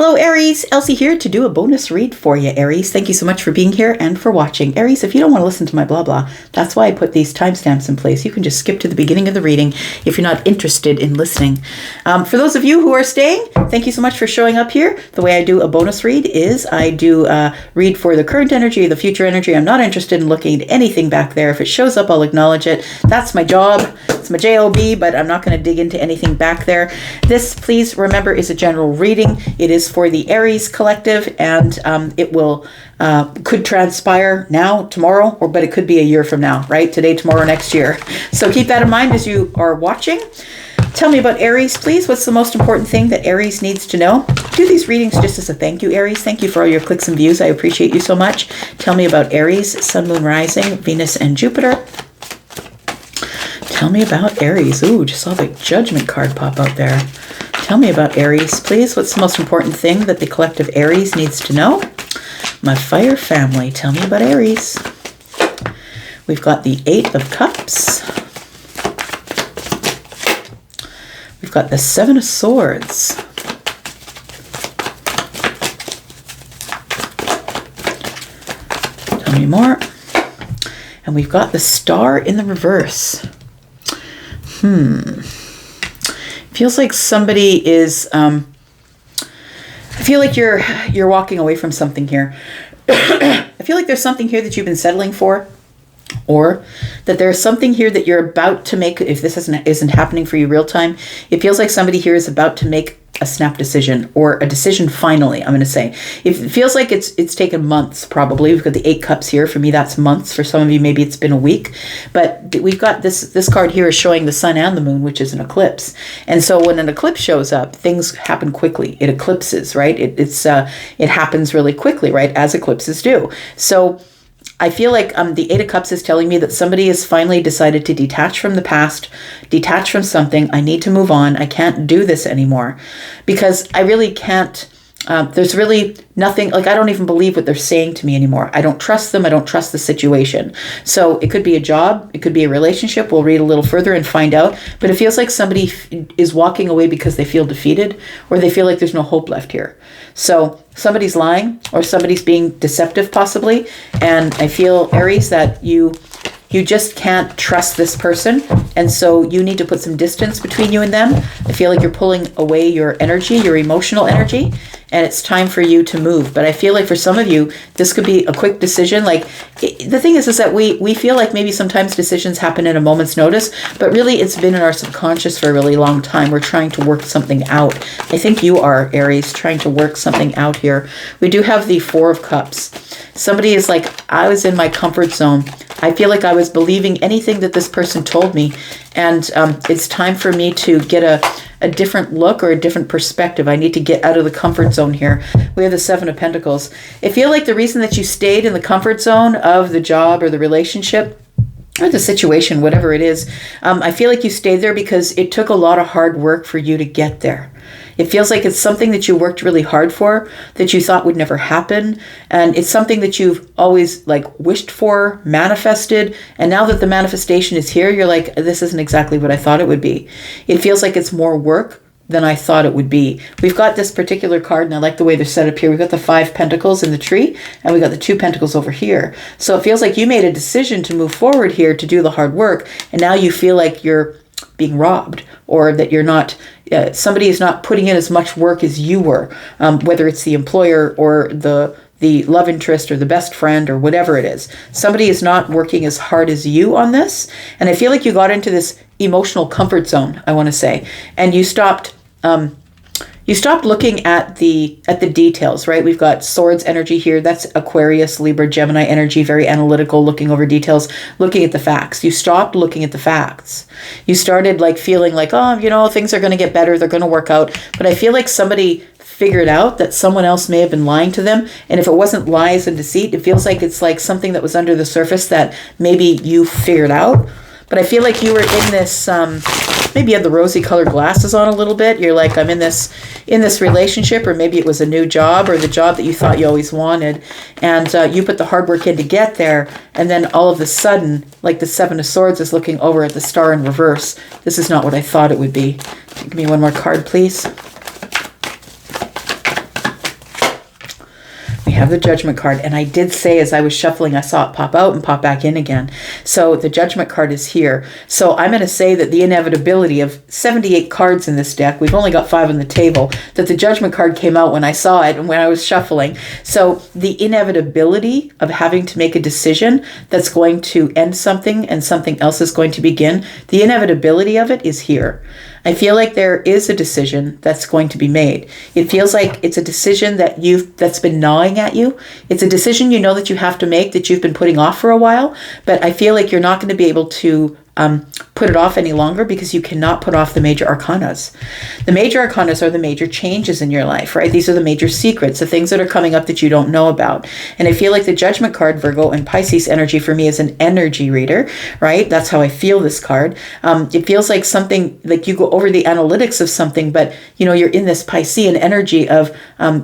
Hello Aries, Elsie here to do a bonus read for you, Aries. Thank you so much for being here and for watching. Aries, if you don't want to listen to my blah blah, that's why I put these timestamps in place. You can just skip to the beginning of the reading if you're not interested in listening. For those of you who are staying, thank you so much for showing up here. The way I do a bonus read is I do read for the current energy, the future energy. I'm not interested in looking at anything back there. If it shows up, I'll acknowledge it. That's my job. It's my job, but I'm not going to dig into anything back there. This, please remember, is a general reading. It is for the Aries collective, and it will could transpire now, tomorrow, but it could be a year from now, right? Today, tomorrow, next year. So keep that in mind as you are watching. Tell me about Aries, please. What's the most important thing that Aries needs to know? Do these readings just as a thank you, Aries. Thank you for all your clicks and views. I appreciate you so much. Tell me about Aries, Sun, Moon, Rising, Venus, and Jupiter. Tell me about Aries. Ooh, just saw the Judgment card pop out there. Tell me about Aries, please. What's the most important thing that the collective Aries needs to know? My fire family. Tell me about Aries. We've got the Eight of Cups. We've got the Seven of Swords. Tell me more. And we've got the Star in the reverse. Feels like somebody is, I feel like you're walking away from something here. I feel like there's something here that you've been settling for, or that there's something here that you're about to make. If this isn't happening for you real time, it feels like somebody here is about to make a snap decision, or a decision finally, I'm going to say. It feels like it's taken months, probably. We've got the Eight Cups here. For me, that's months. For some of you, maybe it's been a week. But we've got this card here is showing the sun and the moon, which is an eclipse. And so when an eclipse shows up, things happen quickly. It eclipses, right? It happens really quickly, right? As eclipses do. So I feel like the Eight of Cups is telling me that somebody has finally decided to detach from the past, detach from something. I need to move on. I can't do this anymore because I really can't. There's really nothing, like I don't even believe what they're saying to me anymore. I don't trust them. I don't trust the situation. So it could be a job. It could be a relationship. We'll read a little further and find out. But it feels like somebody is walking away because they feel defeated, or they feel like there's no hope left here. So somebody's lying, or somebody's being deceptive possibly. And I feel, Aries, that you just can't trust this person. And so you need to put some distance between you and them. I feel like you're pulling away your energy, your emotional energy, and it's time for you to move. But I feel like for some of you, this could be a quick decision. Like the thing is that we feel like maybe sometimes decisions happen in a moment's notice, but really it's been in our subconscious for a really long time. We're trying to work something out. I think you are, Aries, trying to work something out here. We do have the Four of Cups. Somebody is like, I was in my comfort zone. I feel like I was believing anything that this person told me. And it's time for me to get a different look or a different perspective. I need to get out of the comfort zone here. We have the Seven of Pentacles. I feel like the reason that you stayed in the comfort zone of the job or the relationship or the situation, whatever it is, I feel like you stayed there because it took a lot of hard work for you to get there. It feels like it's something that you worked really hard for, that you thought would never happen. And it's something that you've always wished for, manifested. And now that the manifestation is here, you're like, this isn't exactly what I thought it would be. It feels like it's more work than I thought it would be. We've got this particular card, and I like the way they're set up here. We've got the Five Pentacles in the tree, and we got the Two Pentacles over here. So it feels like you made a decision to move forward here to do the hard work. And now you feel like you're being robbed, or that you're not, somebody is not putting in as much work as you were, whether it's the employer or the love interest or the best friend or whatever it is. Somebody is not working as hard as you on this. And I feel like you got into this emotional comfort zone, I want to say, and you stopped looking at the details, right? We've got Swords energy here. That's Aquarius, Libra, Gemini energy, very analytical, looking over details, looking at the facts. You stopped looking at the facts. You started feeling like, oh, things are going to get better. They're going to work out. But I feel like somebody figured out that someone else may have been lying to them. And if it wasn't lies and deceit, it feels like it's like something that was under the surface that maybe you figured out. But I feel like you were in this, maybe you had the rosy colored glasses on a little bit. You're like, I'm in this relationship, or maybe it was a new job or the job that you thought you always wanted. And you put the hard work in to get there. And then all of a sudden, like the Seven of Swords is looking over at the Star in reverse. This is not what I thought it would be. Give me one more card, please. have the Judgment card. And I did say, as I was shuffling, I saw it pop out and pop back in again. So the Judgment card is here. So I'm going to say that the inevitability of 78 cards in this deck, we've only got 5 on the table, that the Judgment card came out when I saw it and when I was shuffling. So the inevitability of having to make a decision that's going to end something and something else is going to begin, the inevitability of it is here. I feel like there is a decision that's going to be made. It feels like it's a decision that's been gnawing at you. It's a decision you know that you have to make, that you've been putting off for a while, but I feel like you're not going to be able to put it off any longer because you cannot put off the major arcanas. The major arcanas are the major changes in your life, right? These are the major secrets, the things that are coming up that you don't know about. And I feel like the Judgment card, Virgo and Pisces energy for me is an energy reader, right? That's how I feel this card. It feels like something, like you go over the analytics of something, but you're in this Piscean energy of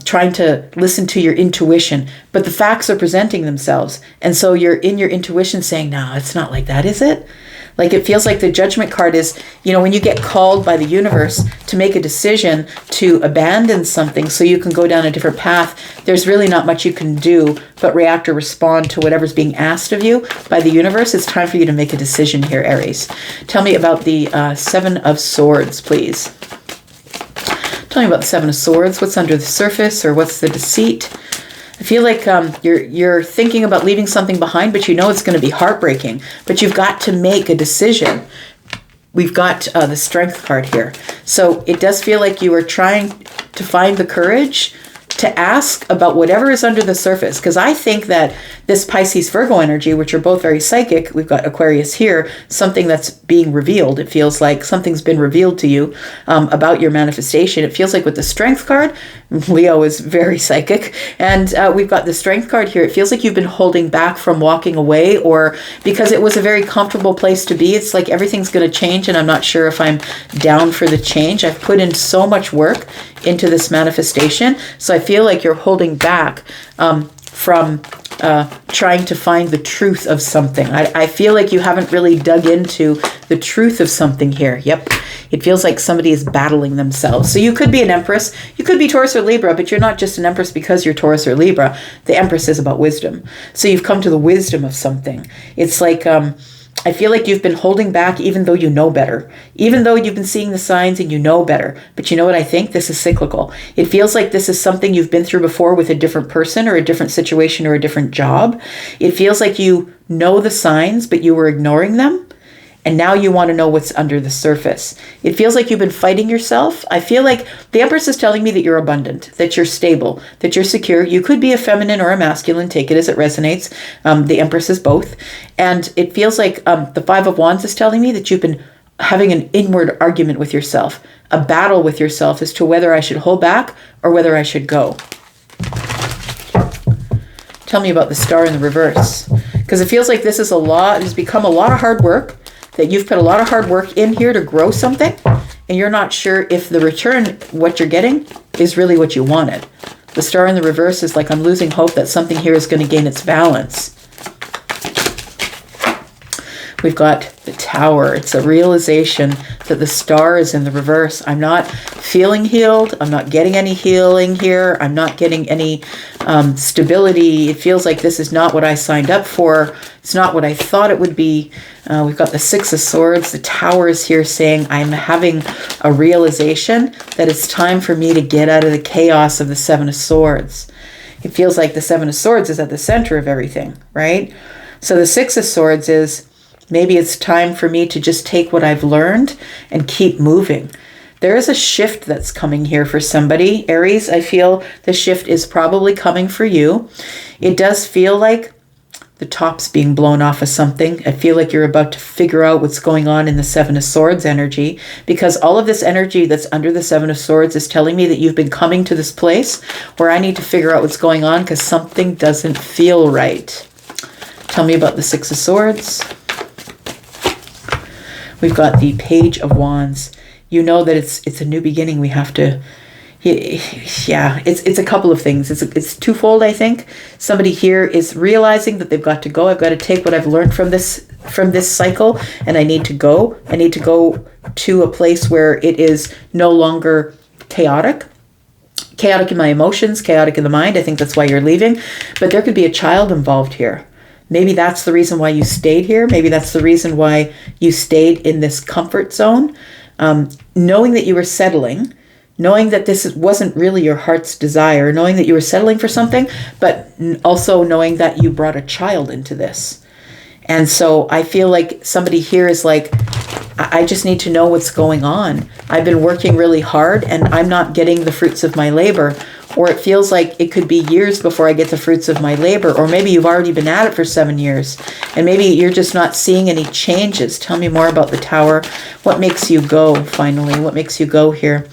trying to listen to your intuition, but the facts are presenting themselves. And so you're in your intuition saying, no, it's not like that, is it? Like it feels like the Judgment card is, when you get called by the universe to make a decision to abandon something so you can go down a different path, there's really not much you can do but react or respond to whatever's being asked of you by the universe. It's time for you to make a decision here, Aries. Tell me about the 7 of Swords, please. Tell me about the 7 of Swords. What's under the surface, or what's the deceit? I feel like you're thinking about leaving something behind, but it's going to be heartbreaking. But you've got to make a decision. We've got the Strength card here. So it does feel like you are trying to find the courage to ask about whatever is under the surface. Because I think that this Pisces Virgo energy, which are both very psychic, we've got Aquarius here, something that's being revealed. It feels like something's been revealed to you about your manifestation. It feels like with the Strength card, Leo is very psychic. And we've got the Strength card here. It feels like you've been holding back from walking away, or because it was a very comfortable place to be. It's like everything's going to change and I'm not sure if I'm down for the change. I've put in so much work into this manifestation. So I feel like you're holding back from trying to find the truth of something. I feel like you haven't really dug into the truth of something here. Yep. It feels like somebody is battling themselves. So you could be an Empress, you could be Taurus or Libra, but you're not just an Empress because you're Taurus or Libra. The Empress is about wisdom. So you've come to the wisdom of something. It's like, I feel like you've been holding back even though you know better, even though you've been seeing the signs and you know better. But you know what I think? This is cyclical. It feels like this is something you've been through before with a different person or a different situation or a different job. It feels like you know the signs, but you were ignoring them. And now you want to know what's under the surface. It feels like you've been fighting yourself. I feel like the Empress is telling me that you're abundant, that you're stable, that you're secure. You could be a feminine or a masculine. Take it as it resonates. The Empress is both. And it feels like the 5 of Wands is telling me that you've been having an inward argument with yourself, a battle with yourself as to whether I should hold back or whether I should go. Tell me about the Star in the reverse. Because it feels like this is has become a lot of hard work, that you've put a lot of hard work in here to grow something, and you're not sure if the return, what you're getting, is really what you wanted. The Star in the reverse is like, I'm losing hope that something here is going to gain its balance. We've got the Tower. It's a realization that the Star is in the reverse. I'm not feeling healed. I'm not getting any healing here. I'm not getting any stability. It feels like this is not what I signed up for. It's not what I thought it would be. We've got the 6 of Swords. The Tower is here saying I'm having a realization that it's time for me to get out of the chaos of the 7 of Swords. It feels like the 7 of Swords is at the center of everything, right? So the 6 of Swords is, maybe it's time for me to just take what I've learned and keep moving. There is a shift that's coming here for somebody. Aries, I feel the shift is probably coming for you. It does feel like the top's being blown off of something. I feel like you're about to figure out what's going on in the 7 of Swords energy, because all of this energy that's under the 7 of Swords is telling me that you've been coming to this place where I need to figure out what's going on because something doesn't feel right. Tell me about the 6 of Swords. We've got the Page of Wands. You know that it's a new beginning. We have to, yeah, it's a couple of things. It's twofold, I think. Somebody here is realizing that they've got to go. I've got to take what I've learned from this cycle, and I need to go. I need to go to a place where it is no longer chaotic. chaotic in my emotions, chaotic in the mind. I think that's why you're leaving. But there could be a child involved here. Maybe that's the reason why you stayed here. Maybe that's the reason why you stayed in this comfort zone. Knowing that you were settling, knowing that this wasn't really your heart's desire, knowing that you were settling for something, but also knowing that you brought a child into this. And so I feel like somebody here is like, I just need to know what's going on. I've been working really hard and I'm not getting the fruits of my labor. Or it feels like it could be years before I get the fruits of my labor. Or maybe you've already been at it for 7 years and maybe you're just not seeing any changes. Tell me more about the Tower. What makes you go finally? What makes you go here?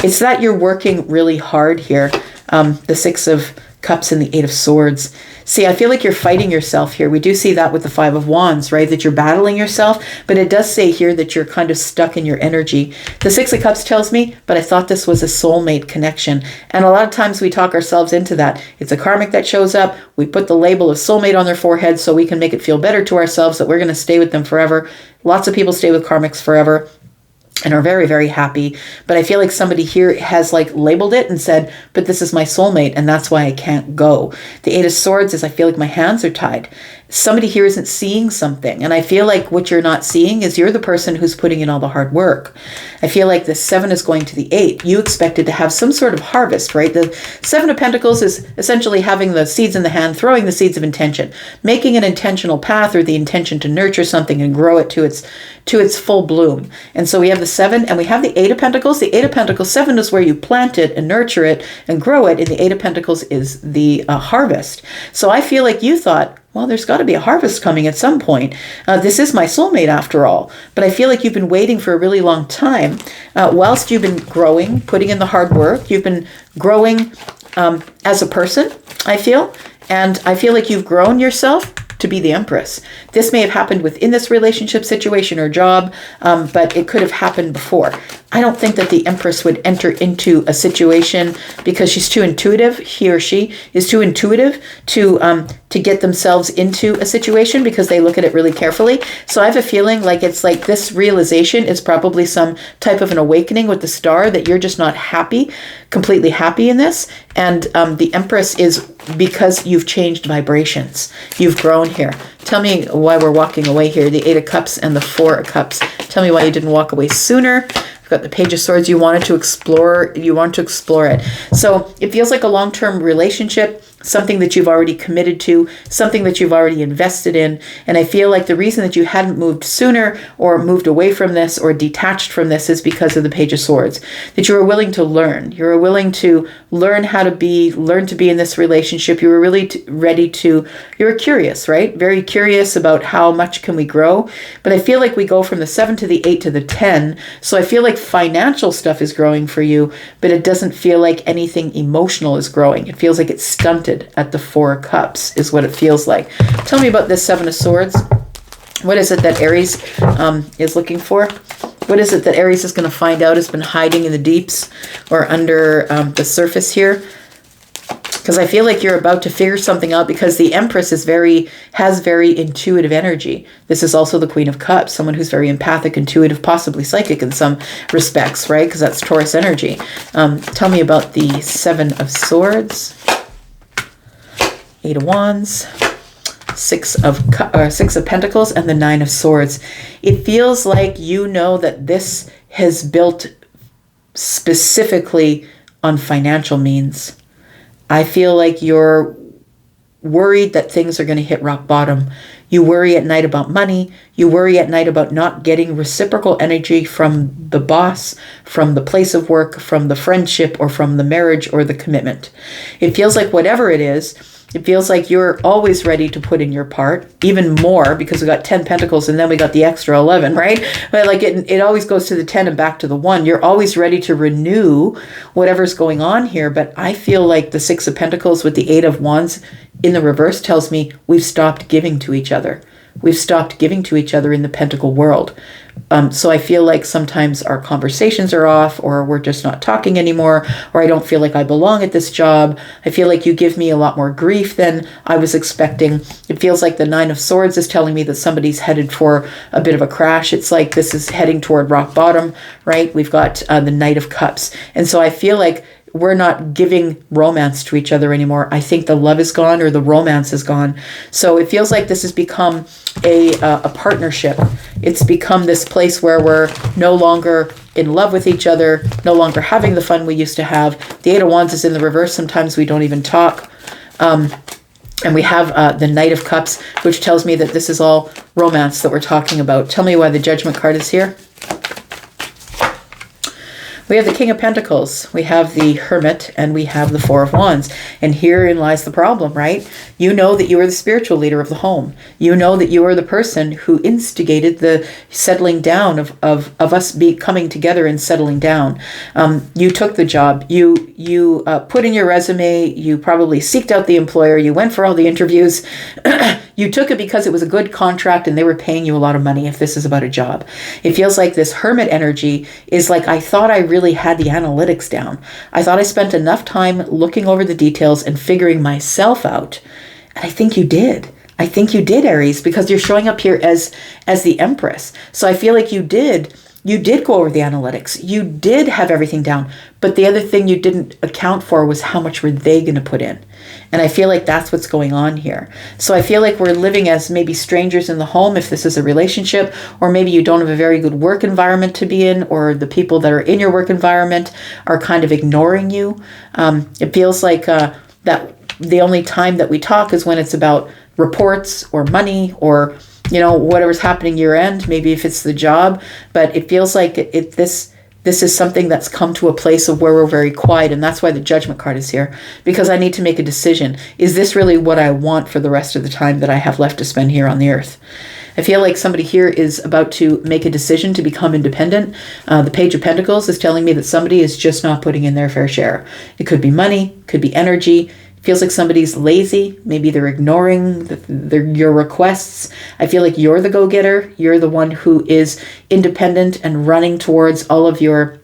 It's that you're working really hard here. The Six of Cups and the Eight of Swords. See, I feel like you're fighting yourself here. We do see that with the Five of Wands, right? That you're battling yourself, but it does say here that you're kind of stuck in your energy. The Six of Cups tells me, but I thought this was a soulmate connection. And a lot of times we talk ourselves into that. It's a karmic that shows up. We put the label of soulmate on their forehead so we can make it feel better to ourselves that we're going to stay with them forever. Lots of people stay with karmics forever and are very, very happy. But I feel like somebody here has like labeled it and said, but this is my soulmate and that's why I can't go. The Eight of Swords is I feel like my hands are tied. Somebody here isn't seeing something. And I feel like what you're not seeing is you're the person who's putting in all the hard work. I feel like the 7 is going to the 8. You expected to have some sort of harvest, right? The 7 of Pentacles is essentially having the seeds in the hand, throwing the seeds of intention, making an intentional path or the intention to nurture something and grow it to its full bloom. And so we have the 7 and we have the 8 of Pentacles. The 8 of Pentacles, 7 is where you plant it and nurture it and grow it. And the 8 of Pentacles is the harvest. So I feel like you thought, well, there's got to be a harvest coming at some point. This is my soulmate after all. But I feel like you've been waiting for a really long time. Whilst you've been growing, putting in the hard work, you've been growing as a person, I feel. And I feel like you've grown yourself to be the Empress. This may have happened within this relationship situation or job, but it could have happened before. I don't think that the Empress would enter into a situation because she's too intuitive. He or she is too intuitive to get themselves into a situation because they look at it really carefully. So I have a feeling like it's like this realization is probably some type of an awakening with the Star that you're just not happy, completely happy in this. And the Empress is because you've changed vibrations. You've grown here. Tell me why we're walking away here. The 8 of Cups and the 4 of Cups. Tell me why you didn't walk away sooner. I've got the Page of Swords. You wanted to explore. You want to explore it. So it feels like a long-term relationship, something that you've already committed to, something that you've already invested in. And I feel like the reason that you hadn't moved sooner or moved away from this or detached from this is because of the Page of Swords. That you were willing to learn. You were willing to learn how to be, learn to be in this relationship. You were really ready to, you were curious, right? Very curious about how much can we grow. But I feel like we go from the 7 to the 8 to the 10. So I feel like financial stuff is growing for you, but it doesn't feel like anything emotional is growing. It feels like it's stunted at the 4 of Cups is what it feels like. Tell me about this 7 of Swords. What is it that Aries is looking for? What is it that Aries is going to find out has been hiding in the deeps or under the surface here? Because I feel like you're about to figure something out because the Empress is has very intuitive energy. This is also the Queen of Cups, someone who's very empathic, intuitive, possibly psychic in some respects, right? Because that's Taurus energy. Tell me about the 7 of Swords, 8 of Wands, 6 of Pentacles, and the 9 of Swords. It feels like you know that this has built specifically on financial means. I feel like you're worried that things are going to hit rock bottom. You worry at night about money. You worry at night about not getting reciprocal energy from the boss, from the place of work, from the friendship, or from the marriage or the commitment. It feels like whatever it is, it feels like you're always ready to put in your part, even more, because we got 10 Pentacles and then we got the extra 11, right? But like it always goes to the 10 and back to the 1. You're always ready to renew whatever's going on here. But I feel like the 6 of Pentacles with the 8 of Wands in the reverse tells me we've stopped giving to each other. We've stopped giving to each other in the Pentacle world. So I feel like sometimes our conversations are off, or we're just not talking anymore, or I don't feel like I belong at this job. I feel like you give me a lot more grief than I was expecting. It feels like the 9 of Swords is telling me that somebody's headed for a bit of a crash. It's like this is heading toward rock bottom, right? We've got the Knight of Cups. And so I feel like we're not giving romance to each other anymore. I think the love is gone or the romance is gone. So it feels like this has become a partnership. It's become this place where we're no longer in love with each other, no longer having the fun we used to have. The Eight of Wands is in the reverse. Sometimes we don't even talk. And we have the Knight of Cups, which tells me that this is all romance that we're talking about. Tell me why the Judgment card is here. We have the King of Pentacles, we have the Hermit, and we have the Four of Wands. And herein lies the problem, right? You know that you are the spiritual leader of the home. You know that you are the person who instigated the settling down of us coming together and settling down. You took the job. You put in your resume. You probably seeked out the employer. You went for all the interviews. You took it because it was a good contract and they were paying you a lot of money if this is about a job. It feels like this Hermit energy is like, I thought I really had the analytics down. I thought I spent enough time looking over the details and figuring myself out. And I think you did. I think you did, Aries, because you're showing up here as the Empress. So I feel like you did go over the analytics. You did have everything down. But the other thing you didn't account for was how much were they going to put in. And I feel like that's what's going on here. So I feel like we're living as maybe strangers in the home if this is a relationship, or maybe you don't have a very good work environment to be in, or the people that are in your work environment are kind of ignoring you. It feels like that the only time that we talk is when it's about reports or money or, you know, whatever's happening year end, maybe if it's the job. But it feels like this is something that's come to a place of where we're very quiet. And that's why the Judgment card is here, because I need to make a decision. Is this really what I want for the rest of the time that I have left to spend here on the earth? I feel like somebody here is about to make a decision to become independent. The Page of Pentacles is telling me that somebody is just not putting in their fair share. It could be money, could be energy. Feels like somebody's lazy. Maybe they're ignoring your requests. I feel like you're the go-getter. You're the one who is independent and running towards all of your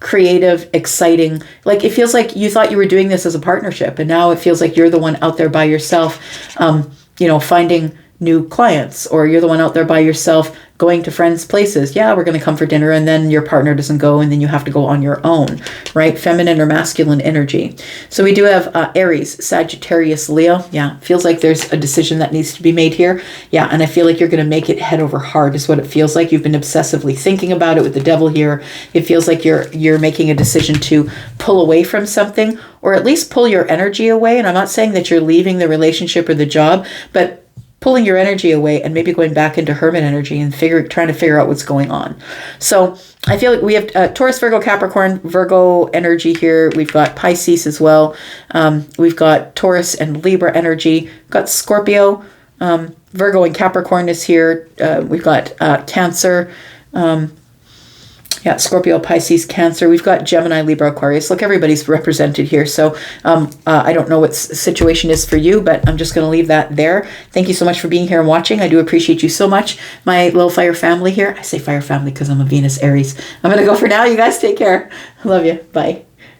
creative, exciting, like it feels like you thought you were doing this as a partnership, and now it feels like you're the one out there by yourself, finding new clients, or you're the one out there by yourself going to friends' places. Yeah, we're going to come for dinner, and then your partner doesn't go, and then you have to go on your own, right? Feminine or masculine energy. So we do have Aries, Sagittarius, Leo. Yeah, feels like there's a decision that needs to be made here. Yeah, and I feel like you're going to make it head over heart is what it feels like. You've been obsessively thinking about it with the Devil here. It feels like you're making a decision to pull away from something, or at least pull your energy away. And I'm not saying that you're leaving the relationship or the job, but pulling your energy away and maybe going back into Hermit energy and trying to figure out what's going on. So I feel like we have Taurus, Virgo, Capricorn, Virgo energy here. We've got Pisces as well. We've got Taurus and Libra energy. We've got Scorpio, Virgo and Capricorn is here. We've got Cancer. Scorpio, Pisces, Cancer. We've got Gemini, Libra, Aquarius. Look, everybody's represented here. So I don't know what the situation is for you, but I'm just going to leave that there. Thank you so much for being here and watching. I do appreciate you so much. My little fire family here. I say fire family because I'm a Venus Aries. I'm going to go for now. You guys take care. I love you. Bye.